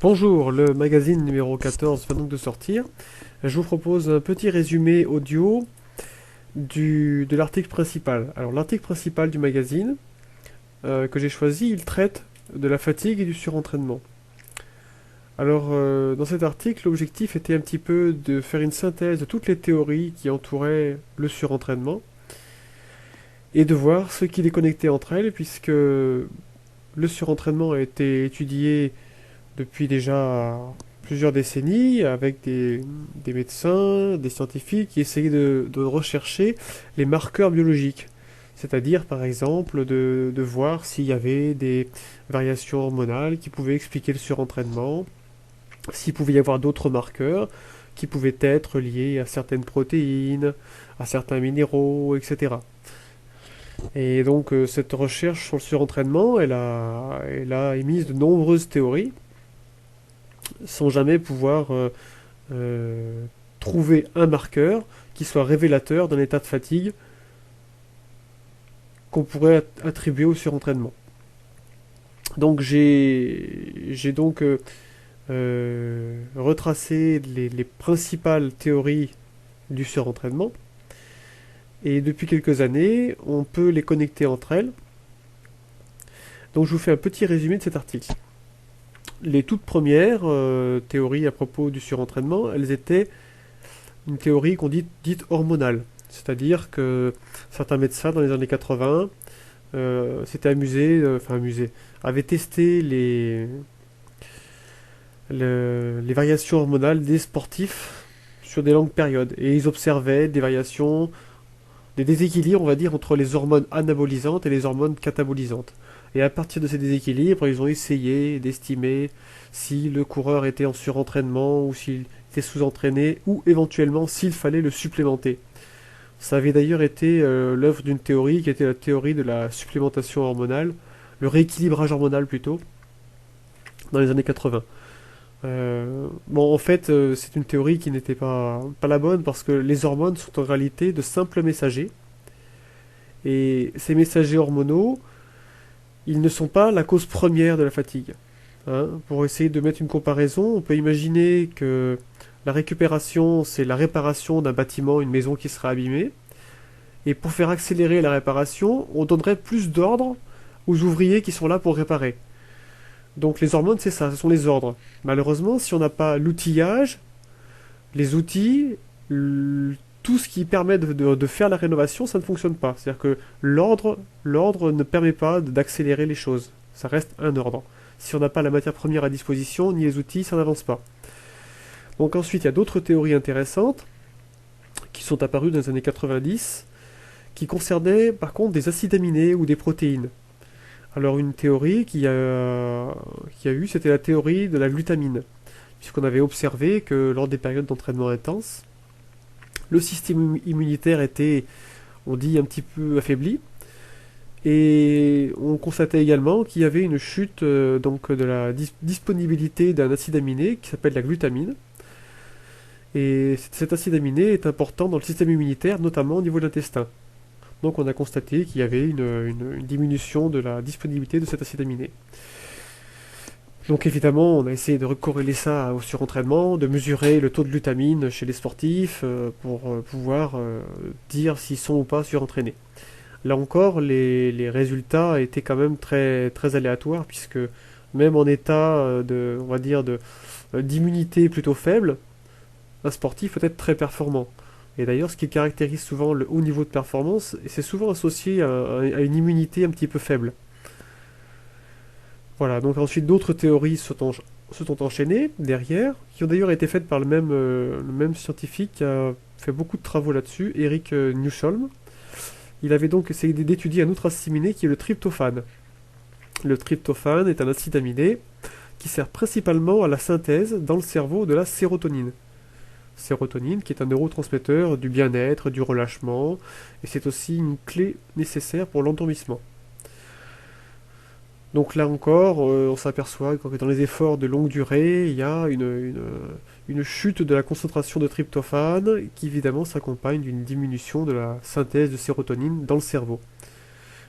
Bonjour, le magazine numéro 14 vient donc de sortir. Je vous propose un petit résumé audio de l'article principal. Alors l'article principal du magazine que j'ai choisi, il traite de la fatigue et du surentraînement. Alors dans cet article, l'objectif était un petit peu de faire une synthèse de toutes les théories qui entouraient le surentraînement et de voir ce qui les connectait entre elles, puisque le surentraînement a été étudié depuis déjà plusieurs décennies avec des médecins, des scientifiques qui essayaient de rechercher les marqueurs biologiques. C'est-à-dire, par exemple, de voir s'il y avait des variations hormonales qui pouvaient expliquer le surentraînement, s'il pouvait y avoir d'autres marqueurs qui pouvaient être liés à certaines protéines, à certains minéraux, etc. Et donc, cette recherche sur le surentraînement, elle a émis de nombreuses théories sans jamais pouvoir euh, trouver un marqueur qui soit révélateur d'un état de fatigue qu'on pourrait attribuer au surentraînement. Donc j'ai donc retracé les principales théories du surentraînement et depuis quelques années on peut les connecter entre elles. Donc je vous fais un petit résumé de cet article. Les toutes premières théories à propos du surentraînement, elles étaient une théorie qu'on dit dite hormonale. C'est-à-dire que certains médecins dans les années 80 s'étaient amusés, avaient testé les variations hormonales des sportifs sur des longues périodes. Et ils observaient des variations, des déséquilibres, on va dire, entre les hormones anabolisantes et les hormones catabolisantes. Et à partir de ces déséquilibres, ils ont essayé d'estimer si le coureur était en surentraînement ou s'il était sous-entraîné ou éventuellement s'il fallait le supplémenter. Ça avait d'ailleurs été l'œuvre d'une théorie qui était la théorie de la supplémentation hormonale, le rééquilibrage hormonal plutôt, dans les années 80. Bon, en fait, c'est une théorie qui n'était pas la bonne parce que les hormones sont en réalité de simples messagers. Et ces messagers hormonaux, ils ne sont pas la cause première de la fatigue. Hein. Pour essayer de mettre une comparaison, on peut imaginer que la récupération, c'est la réparation d'un bâtiment, une maison qui serait abîmée. Et pour faire accélérer la réparation, on donnerait plus d'ordres aux ouvriers qui sont là pour réparer. Donc les hormones, c'est ça, ce sont les ordres. Malheureusement, si on n'a pas l'outillage, les outils, tout ce qui permet de faire la rénovation, ça ne fonctionne pas. C'est-à-dire que l'ordre ne permet pas d'accélérer les choses. Ça reste un ordre. Si on n'a pas la matière première à disposition, ni les outils, ça n'avance pas. Donc ensuite, il y a d'autres théories intéressantes qui sont apparues dans les années 90, qui concernaient par contre des acides aminés ou des protéines. Alors une théorie qui a eu, c'était la théorie de la glutamine, puisqu'on avait observé que lors des périodes d'entraînement intense, le système immunitaire était, on dit, un petit peu affaibli, et on constatait également qu'il y avait une chute donc de la disponibilité d'un acide aminé qui s'appelle la glutamine. Et cet acide aminé est important dans le système immunitaire, notamment au niveau de l'intestin. Donc on a constaté qu'il y avait une diminution de la disponibilité de cet acide aminé. Donc évidemment, on a essayé de corréler ça au surentraînement, de mesurer le taux de glutamine chez les sportifs pour pouvoir dire s'ils sont ou pas surentraînés. Là encore, les résultats étaient quand même très, très aléatoires, puisque même en état on va dire, d'immunité plutôt faible, un sportif peut être très performant. Et d'ailleurs, ce qui caractérise souvent le haut niveau de performance, c'est souvent associé à une immunité un petit peu faible. Voilà, donc ensuite d'autres théories se sont enchaînées derrière, qui ont d'ailleurs été faites par le même scientifique qui a fait beaucoup de travaux là-dessus, Eric Newsholm. Il avait donc essayé d'étudier un autre acide aminé qui est le tryptophane. Le tryptophane est un acide aminé qui sert principalement à la synthèse dans le cerveau de la sérotonine. Sérotonine qui est un neurotransmetteur du bien-être, du relâchement, et c'est aussi une clé nécessaire pour l'endormissement. Donc là encore, on s'aperçoit que dans les efforts de longue durée, il y a une chute de la concentration de tryptophane qui évidemment s'accompagne d'une diminution de la synthèse de sérotonine dans le cerveau.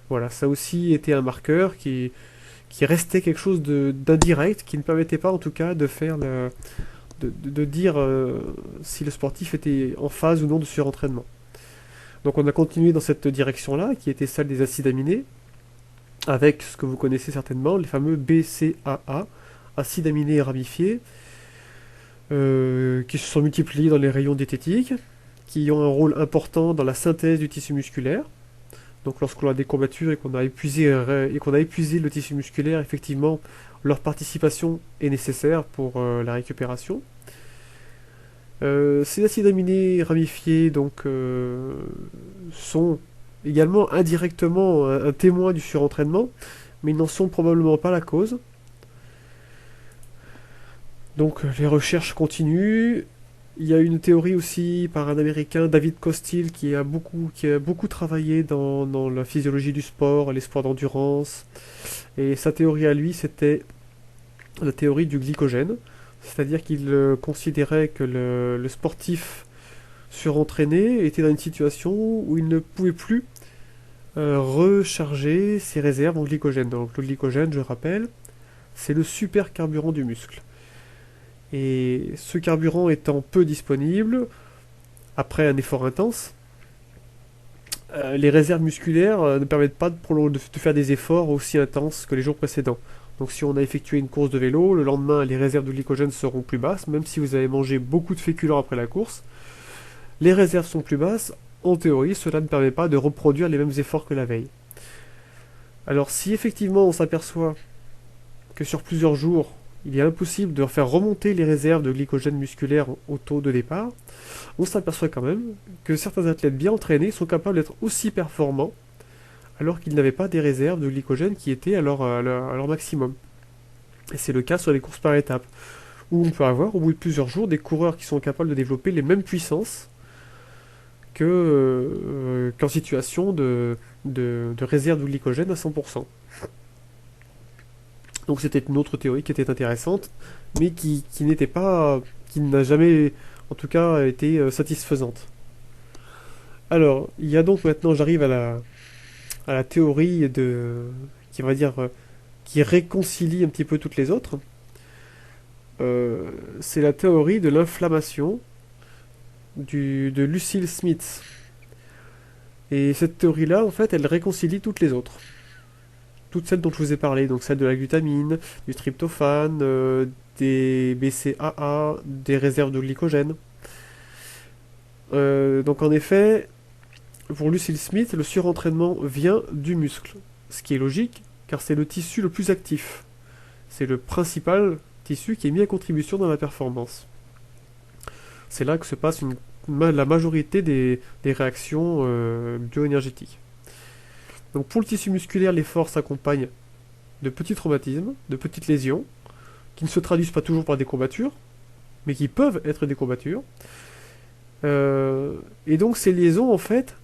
Voilà, ça aussi était un marqueur qui restait quelque chose d'indirect, qui ne permettait pas en tout cas de faire de dire si le sportif était en phase ou non de surentraînement. Donc on a continué dans cette direction-là, qui était celle des acides aminés, avec ce que vous connaissez certainement, les fameux BCAA, acides aminés ramifiés, qui se sont multipliés dans les rayons diététiques, qui ont un rôle important dans la synthèse du tissu musculaire. Donc lorsqu'on a des courbatures et qu'on a épuisé le tissu musculaire, effectivement, leur participation est nécessaire pour la récupération. Ces acides aminés ramifiés donc, sont également indirectement un témoin du surentraînement, mais ils n'en sont probablement pas la cause. Donc les recherches continuent. Il y a une théorie aussi par un Américain, David Costil, qui a beaucoup travaillé dans la physiologie du sport, les sports d'endurance. Et sa théorie à lui, c'était la théorie du glycogène. C'est-à-dire qu'il considérait que le sportif surentraîné était dans une situation où il ne pouvait plus recharger ses réserves en glycogène. Donc le glycogène, je rappelle, c'est le supercarburant du muscle. Et ce carburant étant peu disponible, après un effort intense, les réserves musculaires ne permettent pas de faire des efforts aussi intenses que les jours précédents. Donc si on a effectué une course de vélo, le lendemain les réserves de glycogène seront plus basses, même si vous avez mangé beaucoup de féculents après la course. Les réserves sont plus basses, en théorie cela ne permet pas de reproduire les mêmes efforts que la veille. Alors si effectivement on s'aperçoit que sur plusieurs jours, il est impossible de faire remonter les réserves de glycogène musculaire au taux de départ, on s'aperçoit quand même que certains athlètes bien entraînés sont capables d'être aussi performants alors qu'ils n'avaient pas des réserves de glycogène qui étaient à leur maximum. Et c'est le cas sur les courses par étapes, où on peut avoir au bout de plusieurs jours des coureurs qui sont capables de développer les mêmes puissances qu'en situation de réserve de glycogène à 100%. Donc c'était une autre théorie qui était intéressante, mais qui n'était pas, qui n'a jamais, en tout cas, été satisfaisante. Alors, il y a donc maintenant, j'arrive à la théorie qui va dire, qui réconcilie un petit peu toutes les autres. C'est la théorie de l'inflammation de Lucille Smith. Et cette théorie-là, en fait, elle réconcilie toutes les autres. Toutes celles dont je vous ai parlé, donc celle de la glutamine, du tryptophane, des BCAA, des réserves de glycogène. Donc en effet, pour Lucille Smith, le surentraînement vient du muscle. Ce qui est logique, car c'est le tissu le plus actif. C'est le principal tissu qui est mis à contribution dans la performance. C'est là que se passe la majorité des réactions bioénergétiques. Donc pour le tissu musculaire, l'effort s'accompagne de petits traumatismes, de petites lésions, qui ne se traduisent pas toujours par des courbatures, mais qui peuvent être des courbatures. Et donc ces liaisons, en fait,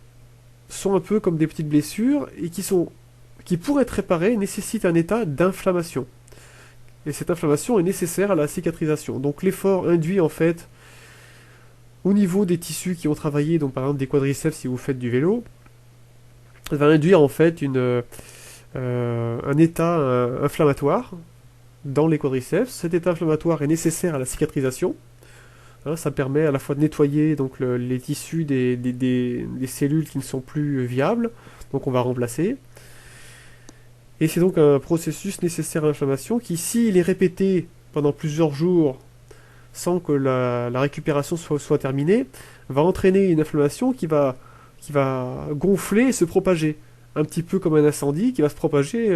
sont un peu comme des petites blessures, et qui pour être réparées, nécessitent un état d'inflammation. Et cette inflammation est nécessaire à la cicatrisation. Donc l'effort induit, en fait, au niveau des tissus qui ont travaillé, donc par exemple des quadriceps si vous faites du vélo, va induire en fait un état inflammatoire dans les quadriceps. Cet état inflammatoire est nécessaire à la cicatrisation. Hein, ça permet à la fois de nettoyer donc, les tissus des cellules qui ne sont plus viables, donc on va remplacer. Et c'est donc un processus nécessaire à l'inflammation qui, s'il est répété pendant plusieurs jours sans que la récupération soit terminée, va entraîner une inflammation qui va gonfler et se propager. Un petit peu comme un incendie qui va se propager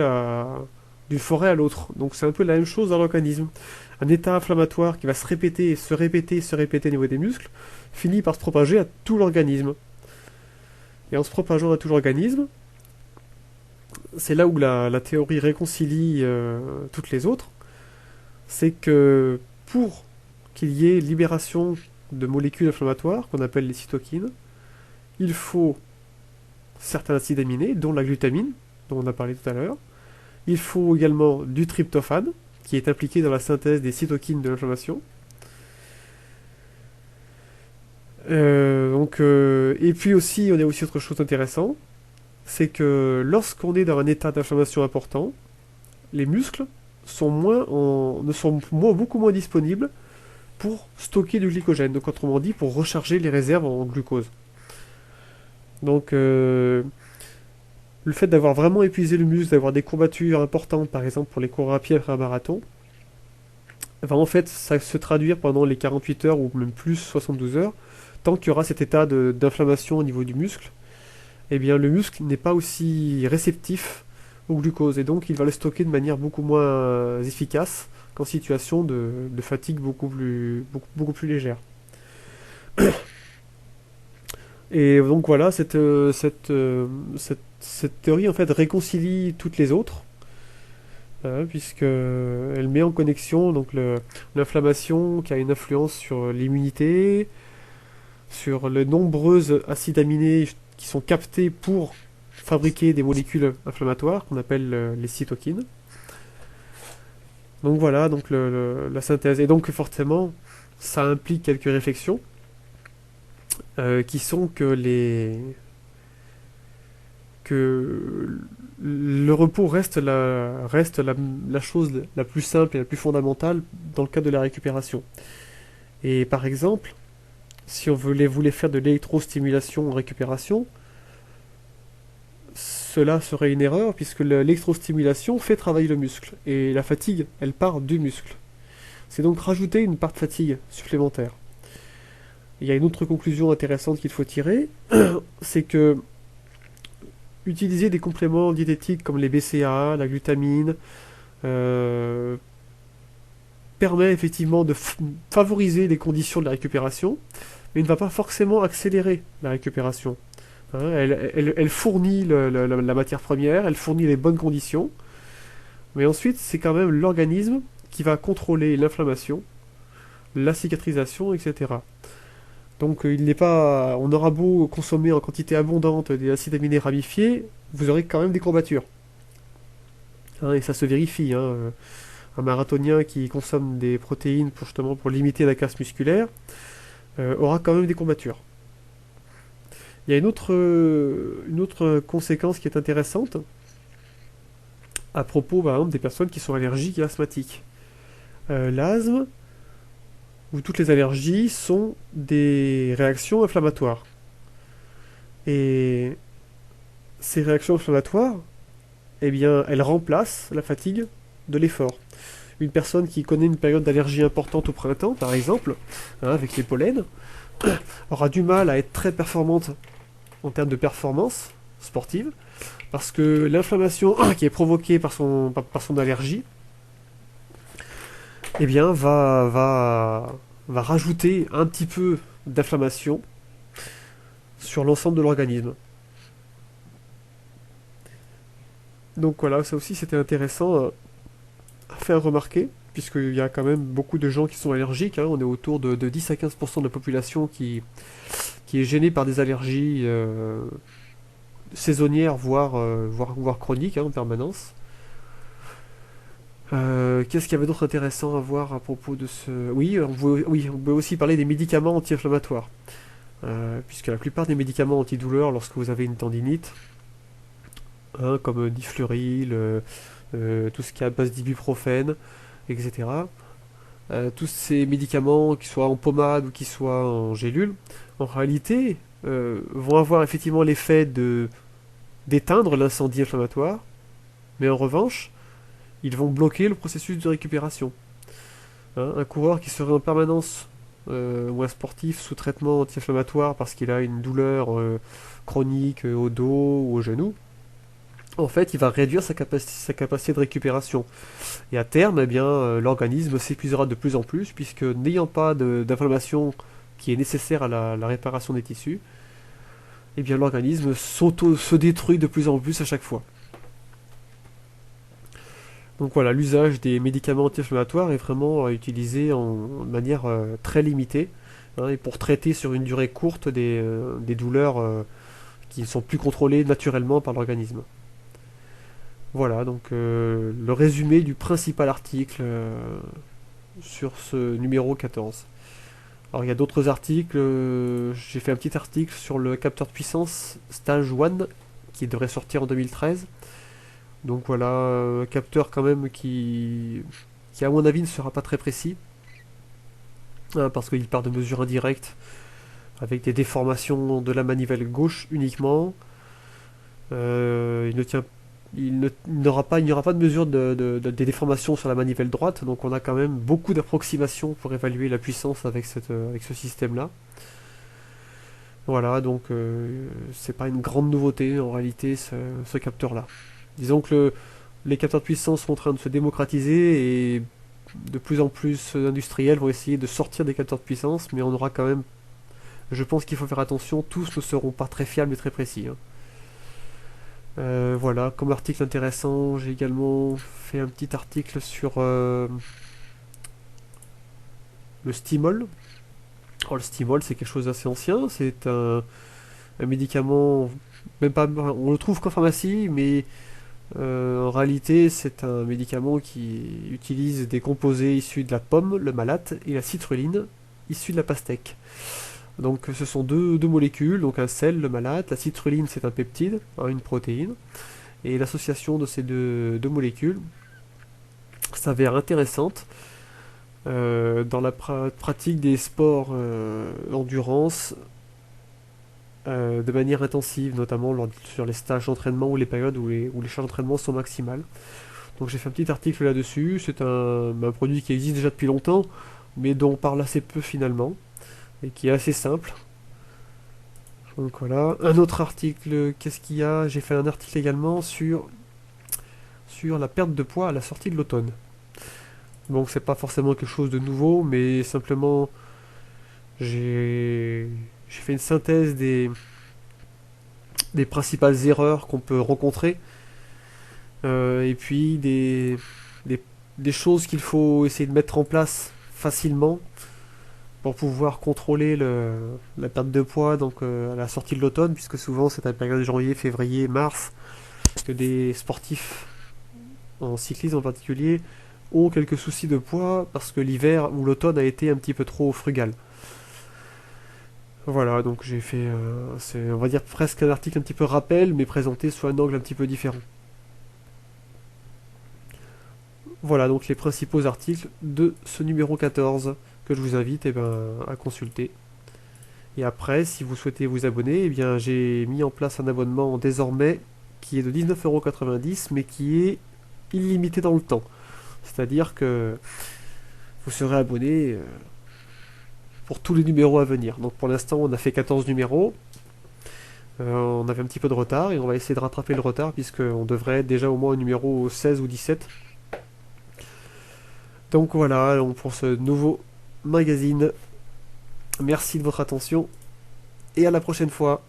d'une forêt à l'autre. Donc c'est un peu la même chose dans l'organisme. Un état inflammatoire qui va se répéter, se répéter, se répéter au niveau des muscles, finit par se propager à tout l'organisme. Et en se propageant à tout l'organisme, c'est là où la théorie réconcilie toutes les autres, c'est que pour qu'il y ait libération de molécules inflammatoires, qu'on appelle les cytokines, il faut certains acides aminés, dont la glutamine, dont on a parlé tout à l'heure. Il faut également du tryptophane, qui est impliqué dans la synthèse des cytokines de l'inflammation. Et puis aussi, on a aussi autre chose intéressante, c'est que lorsqu'on est dans un état d'inflammation important, les muscles ne sont beaucoup moins disponibles pour stocker du glycogène, donc autrement dit pour recharger les réserves en glucose. Donc le fait d'avoir vraiment épuisé le muscle, d'avoir des courbatures importantes, par exemple pour les coureurs à pied après un marathon, va en fait ça se traduire pendant les 48 heures ou même plus 72 heures, tant qu'il y aura cet état d'inflammation au niveau du muscle, eh bien le muscle n'est pas aussi réceptif au glucose et donc il va le stocker de manière beaucoup moins efficace qu'en situation de fatigue beaucoup plus légère. Et donc voilà, cette théorie en fait réconcilie toutes les autres, puisque elle met en connexion donc l'inflammation qui a une influence sur l'immunité, sur les nombreuses acides aminés qui sont captés pour fabriquer des molécules inflammatoires qu'on appelle les cytokines. Donc voilà, donc la synthèse. Et donc forcément, ça implique quelques réflexions qui sont que le repos reste la chose la plus simple et la plus fondamentale dans le cadre de la récupération. Et par exemple, si on voulait faire de l'électrostimulation en récupération, cela serait une erreur puisque l'électrostimulation fait travailler le muscle et la fatigue, elle part du muscle. C'est donc rajouter une part de fatigue supplémentaire. Il y a une autre conclusion intéressante qu'il faut tirer, c'est que utiliser des compléments diététiques comme les BCAA, la glutamine, permet effectivement de favoriser les conditions de la récupération, mais ne va pas forcément accélérer la récupération. Hein, elle fournit la matière première, elle fournit les bonnes conditions, mais ensuite c'est quand même l'organisme qui va contrôler l'inflammation, la cicatrisation, etc. Donc on aura beau consommer en quantité abondante des acides aminés ramifiés, vous aurez quand même des courbatures. Hein, et ça se vérifie. Hein. Un marathonien qui consomme des protéines justement pour limiter la casse musculaire aura quand même des courbatures. Il y a une autre conséquence qui est intéressante à propos par exemple des personnes qui sont allergiques et asthmatiques. L'asthme ou toutes les allergies sont des réactions inflammatoires. Et ces réactions inflammatoires, eh bien, elles remplacent la fatigue de l'effort. Une personne qui connaît une période d'allergie importante au printemps, par exemple, hein, avec les pollens, aura du mal à être très performante en termes de performance sportive, parce que l'inflammation qui est provoquée par son allergie, eh bien, va rajouter un petit peu d'inflammation sur l'ensemble de l'organisme. Donc voilà, ça aussi c'était intéressant à faire remarquer, puisqu'il y a quand même beaucoup de gens qui sont allergiques, hein. On est autour de 10 à 15% de la population qui est gênée par des allergies saisonnières, voire chroniques, hein, en permanence. Qu'est-ce qu'il y avait d'autre intéressant à voir à propos de ce... Oui, on peut aussi parler des médicaments anti-inflammatoires. Puisque la plupart des médicaments antidouleurs, lorsque vous avez une tendinite, hein, comme Difluril, tout ce qui est à base d'ibuprofène, etc., tous ces médicaments, qu'ils soient en pommade ou qu'ils soient en gélule, en réalité, vont avoir effectivement l'effet d'éteindre l'incendie inflammatoire, mais en revanche, ils vont bloquer le processus de récupération. Hein, un coureur qui serait en permanence ou un sportif sous traitement anti-inflammatoire parce qu'il a une douleur chronique au dos ou au genou, en fait, il va réduire sa capacité de récupération. Et à terme, eh bien, l'organisme s'épuisera de plus en plus, puisque n'ayant pas d'inflammation qui est nécessaire à la réparation des tissus, eh bien, l'organisme se détruit de plus en plus à chaque fois. Donc voilà, l'usage des médicaments anti-inflammatoires est vraiment utilisé en manière très limitée, hein, et pour traiter sur une durée courte des douleurs qui ne sont plus contrôlées naturellement par l'organisme. Voilà, donc le résumé du principal article sur ce numéro 14. Alors il y a d'autres articles, j'ai fait un petit article sur le capteur de puissance Stage 1 qui devrait sortir en 2013, Donc voilà, un capteur quand même qui à mon avis ne sera pas très précis, hein, parce qu'il part de mesures indirectes avec des déformations de la manivelle gauche uniquement. Il ne tient, il n'y aura pas de mesure des déformations sur la manivelle droite, donc on a quand même beaucoup d'approximations pour évaluer la puissance avec ce système-là. Voilà, donc c'est pas une grande nouveauté en réalité ce capteur-là. Disons que les capteurs de puissance sont en train de se démocratiser et de plus en plus d'industriels vont essayer de sortir des capteurs de puissance, mais on aura quand même, je pense qu'il faut faire attention, tous ne seront pas très fiables et très précis, hein. Voilà, comme article intéressant, j'ai également fait un petit article sur le Stimol. Alors, le Stimol, c'est quelque chose d'assez ancien, c'est un médicament, même pas, on le trouve qu'en pharmacie, mais en réalité, c'est un médicament qui utilise des composés issus de la pomme, le malate, et la citrulline, issue de la pastèque. Donc ce sont deux molécules, donc un sel, le malate, la citrulline c'est un peptide, hein, une protéine, et l'association de ces deux molécules s'avère intéressante dans la pratique des sports d'endurance de manière intensive, notamment sur les stages d'entraînement ou les périodes où les charges d'entraînement sont maximales. Donc j'ai fait un petit article là-dessus, c'est un produit qui existe déjà depuis longtemps, mais dont on parle assez peu finalement, et qui est assez simple. Donc voilà, un autre article, qu'est-ce qu'il y a? J'ai fait un article également sur la perte de poids à la sortie de l'automne. Donc c'est pas forcément quelque chose de nouveau, mais simplement j'ai fait une synthèse des principales erreurs qu'on peut rencontrer, et puis des, des choses qu'il faut essayer de mettre en place facilement pour pouvoir contrôler la perte de poids donc à la sortie de l'automne, puisque souvent c'est à la période de janvier, février, mars que des sportifs en cyclisme en particulier ont quelques soucis de poids parce que l'hiver ou l'automne a été un petit peu trop frugal. Voilà, donc j'ai fait, c'est, on va dire presque un article un petit peu rappel, mais présenté sous un angle un petit peu différent. Voilà donc les principaux articles de ce numéro 14 que je vous invite à consulter. Et après, si vous souhaitez vous abonner, j'ai mis en place un abonnement désormais qui est de 19,90 € mais qui est illimité dans le temps. C'est-à-dire que vous serez abonné pour tous les numéros à venir. Donc pour l'instant, on a fait 14 numéros. On avait un petit peu de retard et on va essayer de rattraper le retard puisqu'on devrait être déjà au moins au numéro 16 ou 17. Donc voilà donc pour ce nouveau magazine. Merci de votre attention et à la prochaine fois.